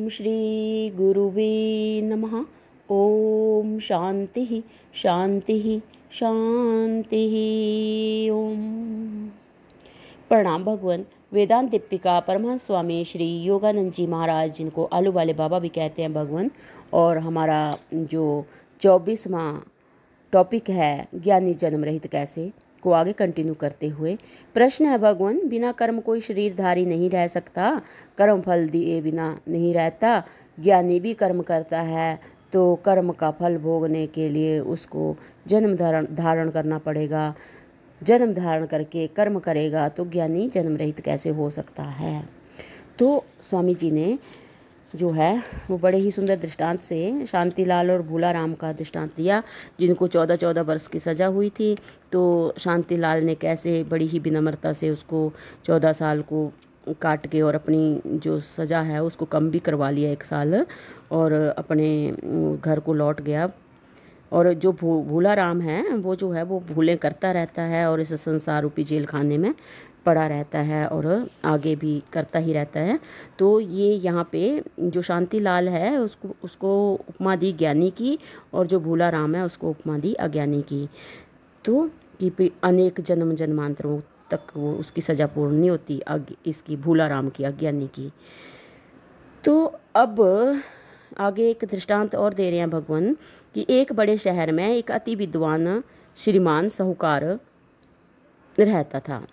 श्री गुरुवे नमः। ओम शांति शांति शांति। ओम। प्रणाम भगवान। वेदांत दीपिका परमहंस स्वामी श्री योगानंद जी महाराज, जिनको आलू वाले बाबा भी कहते हैं भगवान। और हमारा जो 24वां टॉपिक है ज्ञानी जन्म रहित कैसे, को आगे कंटिन्यू करते हुए प्रश्न है भगवान, बिना कर्म कोई शरीरधारी नहीं रह सकता, कर्म फल दिए बिना नहीं रहता। ज्ञानी भी कर्म करता है तो कर्म का फल भोगने के लिए उसको जन्म धारण करना पड़ेगा। जन्म धारण करके कर्म करेगा तो ज्ञानी जन्म रहित कैसे हो सकता है। तो स्वामी जी ने जो है वो बड़े ही सुंदर दृष्टांत से शांतिलाल और भूला राम का दृष्टांत दिया, जिनको 14 वर्ष की सज़ा हुई थी। तो शांतिलाल ने कैसे बड़ी ही विनम्रता से उसको 14 साल को काट के और अपनी जो सज़ा है उसको कम भी करवा लिया 1 साल, और अपने घर को लौट गया। और जो भूला राम है वो जो है वो भूलें करता रहता है और इस संसार रूपी जेल खाने में पड़ा रहता है और आगे भी करता ही रहता है। तो ये यहाँ पे जो शांतिलाल है उसको उपमा दी ज्ञानी की, और जो भूला राम है उसको उपमा दी अज्ञानी की। तो कि अनेक जन्म जन्मांतरों तक वो उसकी सज़ा पूर्ण नहीं होती, इसकी भूला राम की, अज्ञानी की। तो अब आगे एक दृष्टांत और दे रहे हैं भगवान कि एक बड़े शहर में एक अति विद्वान श्रीमान साहूकार रहता था।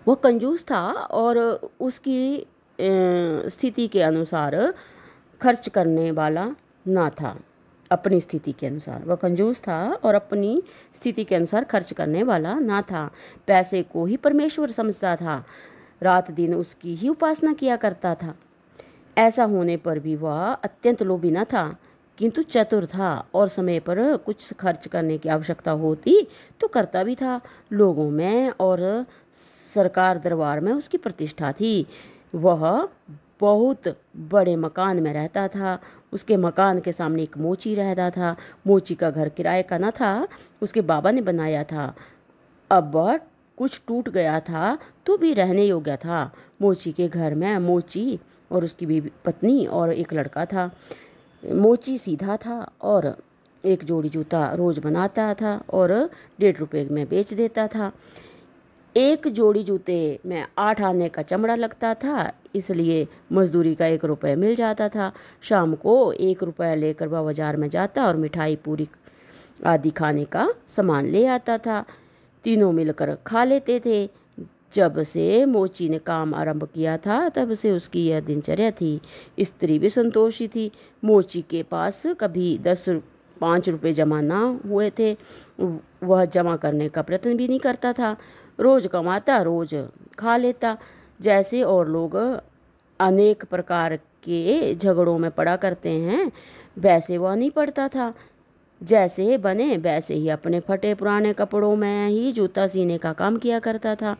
वह कंजूस था और उसकी स्थिति के अनुसार खर्च करने वाला ना था। अपनी स्थिति के अनुसार वह कंजूस था और अपनी स्थिति के अनुसार खर्च करने वाला ना था। पैसे को ही परमेश्वर समझता था, रात दिन उसकी ही उपासना किया करता था। ऐसा होने पर भी वह अत्यंत लोभी न था, किंतु चतुर था और समय पर कुछ खर्च करने की आवश्यकता होती तो करता भी था। लोगों में और सरकार दरबार में उसकी प्रतिष्ठा थी। वह बहुत बड़े मकान में रहता था। उसके मकान के सामने एक मोची रहता था। मोची का घर किराए का न था, उसके बाबा ने बनाया था। अब वह कुछ टूट गया था तो भी रहने योग्य था। मोची के घर में मोची और उसकी बीवी पत्नी और एक लड़का था। मोची सीधा था और एक जोड़ी जूता रोज बनाता था और 1.5 रुपये में बेच देता था। एक जोड़ी जूते में 8 आने का चमड़ा लगता था, इसलिए मजदूरी का 1 रुपये मिल जाता था। शाम को 1 रुपया लेकर वह बाजार में जाता और मिठाई पूरी आदि खाने का सामान ले आता था। तीनों मिलकर खा लेते थे। जब से मोची ने काम आरंभ किया था तब से उसकी यह दिनचर्या थी। स्त्री भी संतोषी थी। मोची के पास कभी 5 रुपये जमा ना हुए थे। वह जमा करने का प्रयत्न भी नहीं करता था। रोज कमाता, रोज खा लेता। जैसे और लोग अनेक प्रकार के झगड़ों में पड़ा करते हैं, वैसे वह नहीं पड़ता था। जैसे बने वैसे ही अपने फटे पुराने कपड़ों में ही जूता सीने का काम किया करता था।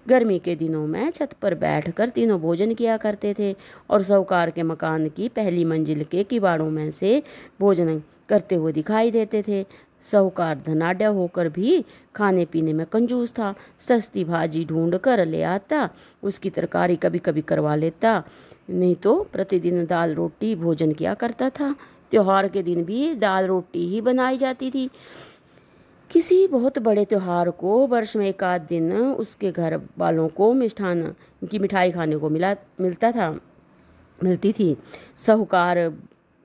गर्मी के दिनों में छत पर बैठकर तीनों भोजन किया करते थे और साहूकार के मकान की पहली मंजिल के किवाड़ों में से भोजन करते हुए दिखाई देते थे। साहूकार धनाढ्य होकर भी खाने पीने में कंजूस था। सस्ती भाजी ढूंढ कर ले आता, उसकी तरकारी कभी कभी करवा लेता, नहीं तो प्रतिदिन दाल रोटी भोजन किया करता था। त्योहार के दिन भी दाल रोटी ही बनाई जाती थी। किसी बहुत बड़े त्योहार को वर्ष में 1 आध दिन उसके घर वालों को मिष्ठान की मिठाई खाने को मिलती थी। साहूकार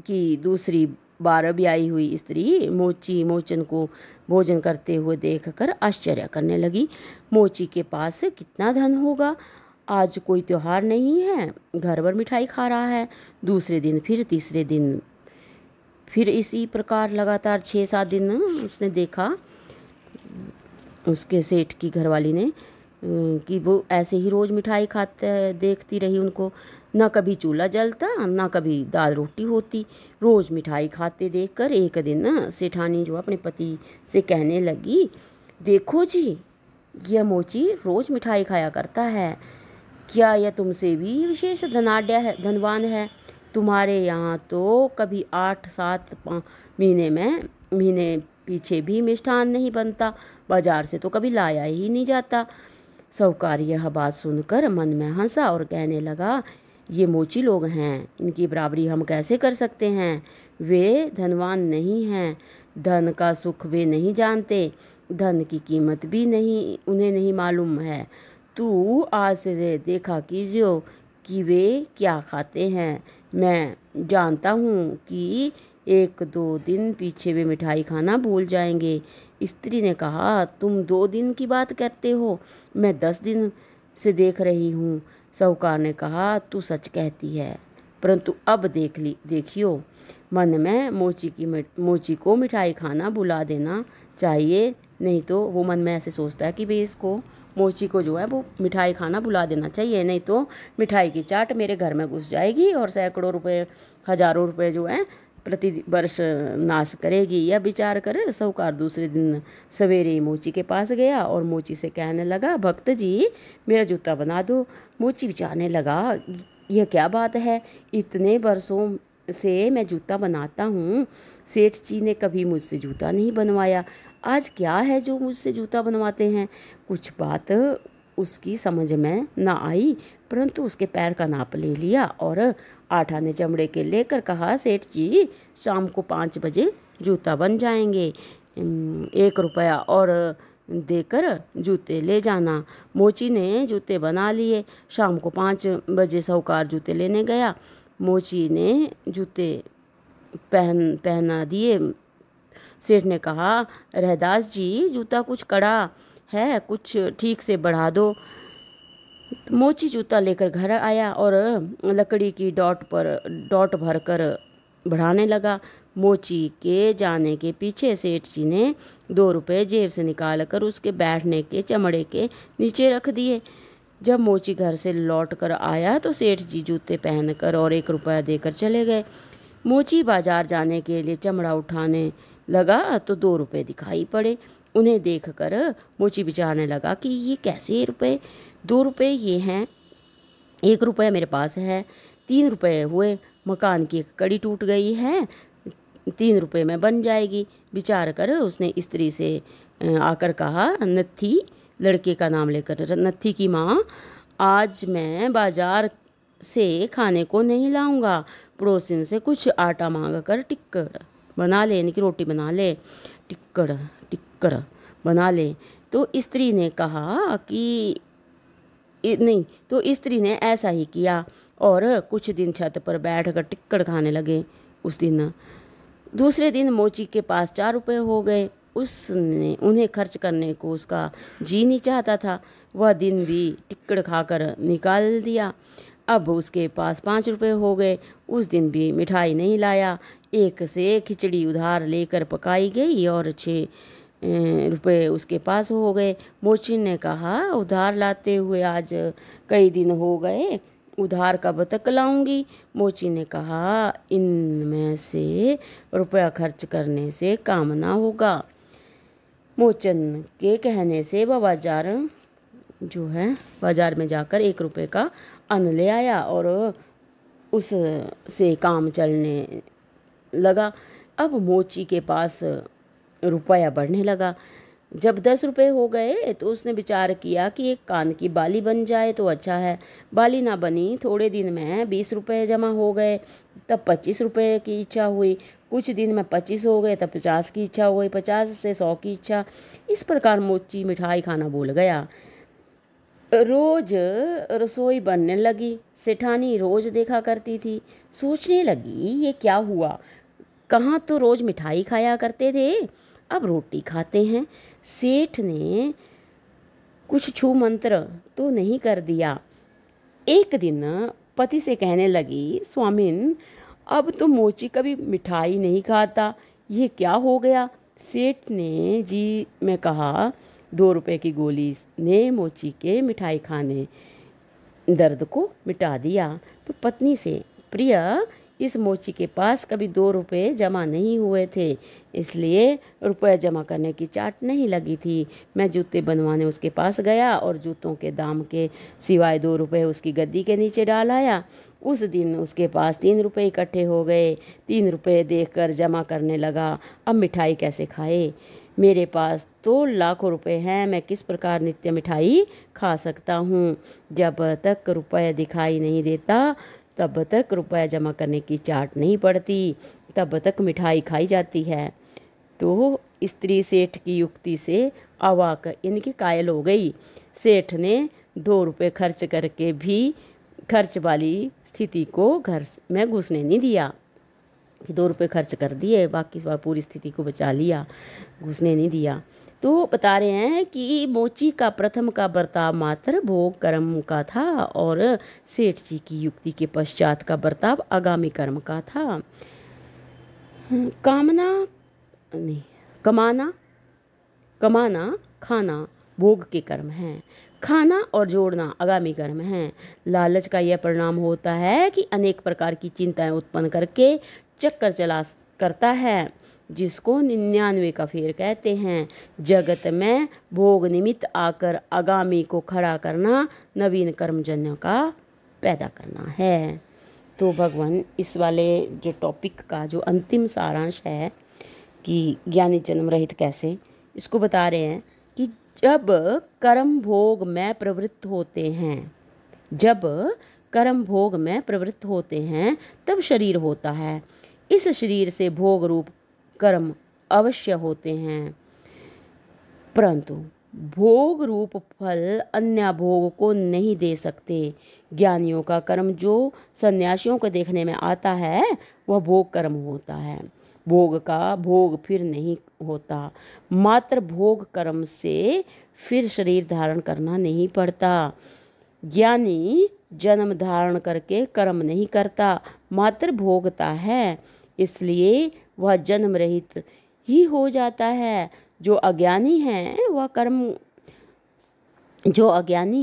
की दूसरी बार ब्याही हुई स्त्री मोची मोचन को भोजन करते हुए देखकर आश्चर्य करने लगी। मोची के पास कितना धन होगा, आज कोई त्योहार नहीं है, घर भर मिठाई खा रहा है। दूसरे दिन फिर, तीसरे दिन फिर इसी प्रकार लगातार 6-7 दिन उसने देखा। उसके सेठ की घरवाली ने कि वो ऐसे ही रोज़ मिठाई खाते देखती रही उनको। ना कभी चूल्हा जलता, ना कभी दाल रोटी होती। रोज़ मिठाई खाते देखकर एक दिन सेठानी जो अपने पति से कहने लगी, देखो जी, यह मोची रोज़ मिठाई खाया करता है। क्या यह तुमसे भी विशेष धनवान है? तुम्हारे यहाँ तो कभी 8-7 महीने पीछे भी मिष्ठान नहीं बनता, बाजार से तो कभी लाया ही नहीं जाता। साहूकार यह बात सुनकर मन में हंसा और कहने लगा, ये मोची लोग हैं, इनकी बराबरी हम कैसे कर सकते हैं। वे धनवान नहीं हैं, धन का सुख वे नहीं जानते, धन की कीमत भी नहीं उन्हें नहीं मालूम है। तू आज से देखा कीजिए कि वे क्या खाते हैं। मैं जानता हूँ कि 1-2 दिन पीछे वे मिठाई खाना भूल जाएंगे। स्त्री ने कहा, तुम 2 दिन की बात करते हो, मैं 10 दिन से देख रही हूँ। साहूकार ने कहा, तू सच कहती है, परंतु अब देखियो, मन में मोची को मिठाई खाना भुला देना चाहिए, नहीं तो वो मन में ऐसे सोचता है कि भाई इसको मोची को जो है वो मिठाई खाना भुला देना चाहिए, नहीं तो मिठाई की चाट मेरे घर में घुस जाएगी और सैकड़ों रुपए, हजारों रुपए जो है प्रति वर्ष नाश करेगी। यह विचार कर साहूकार दूसरे दिन सवेरे मोची के पास गया और मोची से कहने लगा, भक्त जी मेरा जूता बना दो। मोची विचारने लगा, यह क्या बात है, इतने वर्षों से मैं जूता बनाता हूँ, सेठ जी ने कभी मुझसे जूता नहीं बनवाया, आज क्या है जो मुझसे जूता बनवाते हैं। कुछ बात उसकी समझ में ना आई, परंतु उसके पैर का नाप ले लिया और 8 आने चमड़े के लेकर कहा, सेठ जी शाम को 5 बजे जूता बन जाएंगे, 1 रुपया और देकर जूते ले जाना। मोची ने जूते बना लिए। शाम को 5 बजे साहूकार जूते लेने गया। मोची ने जूते पहना दिए। सेठ ने कहा, रहदास जी जूता कुछ कड़ा है, कुछ ठीक से बढ़ा दो। मोची जूता लेकर घर आया और लकड़ी की डॉट भरकर बढ़ाने लगा। मोची के जाने के पीछे सेठ जी ने 2 रुपये जेब से निकाल कर उसके बैठने के चमड़े के नीचे रख दिए। जब मोची घर से लौट कर आया तो सेठ जी जूते पहनकर और 1 रुपया देकर चले गए। मोची बाजार जाने के लिए चमड़ा उठाने लगा तो 2 रुपये दिखाई पड़े। उन्हें देखकर मोची विचारने लगा कि ये कैसे रुपये, 2 रुपये ये हैं, 1 रुपया मेरे पास है, 3 रुपये हुए, मकान की एक कड़ी टूट गई है, 3 रुपये में बन जाएगी। विचार कर उसने स्त्री से आकर कहा, नत्थी, लड़के का नाम लेकर, नत्थी की माँ, आज मैं बाजार से खाने को नहीं लाऊंगा, पड़ोसिन से कुछ आटा मांग कर टिक्कर बना ले, यानी कि रोटी बना ले, टिक्कर बना ले। तो स्त्री ने कहा कि नहीं, तो स्त्री ने ऐसा ही किया और कुछ दिन छत पर बैठकर टिक्कड़ खाने लगे। उस दिन दूसरे दिन मोची के पास 4 रुपये हो गए। उसने उन्हें खर्च करने को उसका जी नहीं चाहता था। वह दिन भी टिक्कड़ खाकर निकाल दिया। अब उसके पास 5 रुपये हो गए। उस दिन भी मिठाई नहीं लाया। 1 से खिचड़ी उधार लेकर पकाई गई और 6 रुपये उसके पास हो गए। मोची ने कहा, उधार लाते हुए आज कई दिन हो गए, उधार कब तक लाऊंगी। मोची ने कहा, इनमें से रुपया खर्च करने से काम ना होगा। मोचन के कहने से वह बाजार में जाकर 1 रुपये का अन्न ले आया और उस से काम चलने लगा। अब मोची के पास रुपया बढ़ने लगा। जब 10 रुपये हो गए तो उसने विचार किया कि एक कान की बाली बन जाए तो अच्छा है। बाली ना बनी, थोड़े दिन में 20 रुपये जमा हो गए। तब 25 रुपये की इच्छा हुई। कुछ दिन में 25 हो गए, तब 50 की इच्छा हुई, 50 से 100 की इच्छा। इस प्रकार मोची मिठाई खाना भूल गया। रोज रसोई बनने लगी। सेठानी रोज देखा करती थी। सोचने लगी, ये क्या हुआ, कहाँ तो रोज मिठाई खाया करते थे, अब रोटी खाते हैं। सेठ ने कुछ छू मंत्र तो नहीं कर दिया। एक दिन पति से कहने लगी, स्वामिन, अब तो मोची कभी मिठाई नहीं खाता, ये क्या हो गया। सेठ ने जी में कहा, 2 रुपये की गोली ने मोची के मिठाई खाने दर्द को मिटा दिया। तो पत्नी से, प्रिया, इस मोची के पास कभी 2 रुपये जमा नहीं हुए थे, इसलिए रुपये जमा करने की चाट नहीं लगी थी। मैं जूते बनवाने उसके पास गया और जूतों के दाम के सिवाय 2 रुपये उसकी गद्दी के नीचे डाल आया। उस दिन उसके पास 3 रुपये इकट्ठे हो गए। 3 रुपये देखकर जमा करने लगा। अब मिठाई कैसे खाए। मेरे पास तो लाखों रुपए हैं, मैं किस प्रकार नित्य मिठाई खा सकता हूँ। जब तक रुपया दिखाई नहीं देता तब तक रुपया जमा करने की चाट नहीं पड़ती, तब तक मिठाई खाई जाती है। तो स्त्री सेठ की युक्ति से अवाक यानी कि कायल हो गई। सेठ ने 2 रुपये खर्च करके भी खर्च वाली स्थिति को घर में घुसने नहीं दिया कि 2 रुपये खर्च कर दिए, बाकी पूरी स्थिति को बचा लिया, घुसने नहीं दिया। तो बता रहे हैं कि मोची का प्रथम का बर्ताव मात्र भोग कर्म का था और सेठ जी की युक्ति के पश्चात का बर्ताव आगामी कर्म का था। कामना नहीं, कमाना खाना भोग के कर्म हैं, खाना और जोड़ना आगामी कर्म हैं। लालच का यह परिणाम होता है कि अनेक प्रकार की चिंताएं उत्पन्न करके चक्कर चला करता है, जिसको 99 का फेर कहते हैं। जगत में भोग निमित्त आकर आगामी को खड़ा करना नवीन कर्मजन्यों का पैदा करना है। तो भगवान इस वाले जो टॉपिक का जो अंतिम सारांश है कि ज्ञानी जन्म रहित कैसे, इसको बता रहे हैं कि जब कर्म भोग में प्रवृत्त होते हैं, जब कर्म भोग में प्रवृत्त होते हैं तब शरीर होता है। इस शरीर से भोग रूप कर्म अवश्य होते हैं, परंतु भोग रूप फल अन्य भोग को नहीं दे सकते। ज्ञानियों का कर्म जो सन्यासियों को देखने में आता है वह भोग कर्म होता है। भोग का भोग फिर नहीं होता, मात्र भोग कर्म से फिर शरीर धारण करना नहीं पड़ता। ज्ञानी जन्म धारण करके कर्म नहीं करता, मात्र भोगता है, इसलिए वह जन्म रहित ही हो जाता है। जो अज्ञानी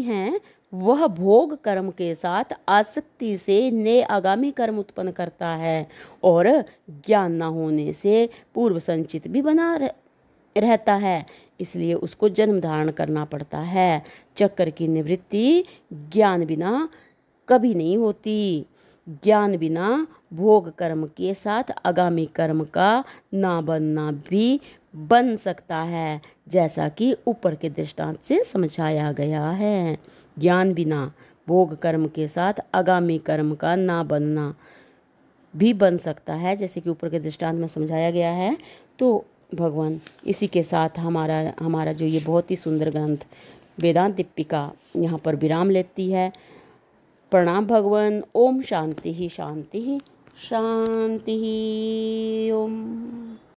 है वह भोग कर्म के साथ आसक्ति से नए आगामी कर्म उत्पन्न करता है और ज्ञान न होने से पूर्व संचित भी बना रहता है, इसलिए उसको जन्म धारण करना पड़ता है। चक्कर की निवृत्ति ज्ञान बिना कभी नहीं होती। ज्ञान बिना भोग कर्म के साथ आगामी कर्म का ना बनना भी बन सकता है, जैसा कि ऊपर के दृष्टांत से समझाया गया है। ज्ञान बिना भोग कर्म के साथ आगामी कर्म का ना बनना भी बन सकता है, जैसे कि ऊपर के दृष्टांत में समझाया गया है। तो भगवान इसी के साथ हमारा जो ये बहुत ही सुंदर ग्रंथ वेदांत दीपिका यहाँ पर विराम लेती है। प्रणाम भगवान। ओम शांति ही शांति ही शांति ही। ओम।